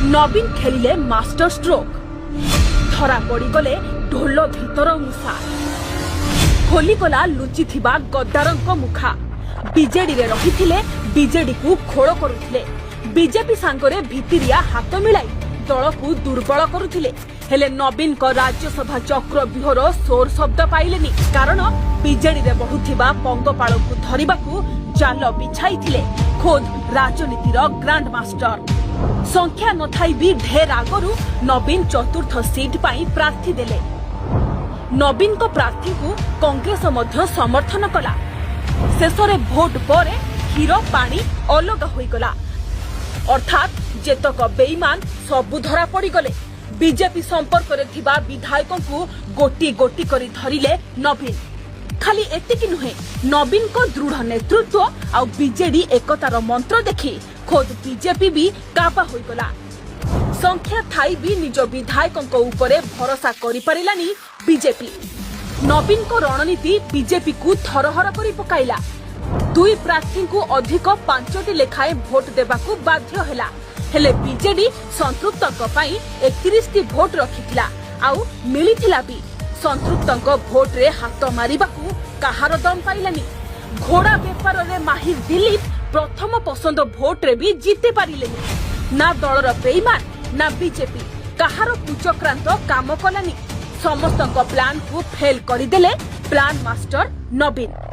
नवीन खेलिले master stroke धरा पड़गले ढोल भीतर मूषा खोलीगला लुचि गद्दारंक मुखा बीजेडी रे रही बीजेडी को खोल करुथिले बीजेपी सांगरे भितिरिया हाथ मिलाई दल को दुर्बल करुथिले हेले नवीन को राज्यसभा चक्र व्यूहर सोर शब्द पाइलेनी कारण बीजेडी रे बहुथिबा पंगपाल को धरिबाकू जाल बिछाइथिले खोद राजनीतिर ग्रांड मास्टर संख्या नथाई भी ढेर आगरू नवीन चतुर्थ सीट पाई प्रार्थी देले नवीन को प्रार्थी को कांग्रेस मध्य समर्थन कला शेषरे भोट परे क्षीर पानी अलग होईगला अर्थात जेतक बेईमान सबु धरा पड़गले बीजेपी संपर्क रे थिबा विधायकों को गोटी गोटी करी धरिले नवीन खाली एतिकी नुहे नवीन को दृढ़ नेतृत्व आ बीजेडी एकतार मंत्र देखी खोद बीजेपी भी काबा होईगला संख्या थाई भी निज विधायकों उपरे भरोसा करि परिलानी बीजेपी नवीन को रणनीति बीजेपी को थरहर करी पकाइला दुई प्रार्थी को अधिक 5टी लेखाए भोट देबाकू बाध्य हैला हेले बीजेडी संतृप्तक पई 31टी भोट रखिथिला आउ मिलिथिला भी संतृप्तक भोट रे हाथ मारिबाकू काहार दम पाइलानी घोड़ा बेपार रे माहिर दिलीप प्रथम पसंद भोट रे भी जीते पारिलेनी ना दलर बेईमान ना बीजेपी काहार कुचक्रांत काम कलानी समस्त प्लान को फेल करिदेले प्लान मास्टर नवीन।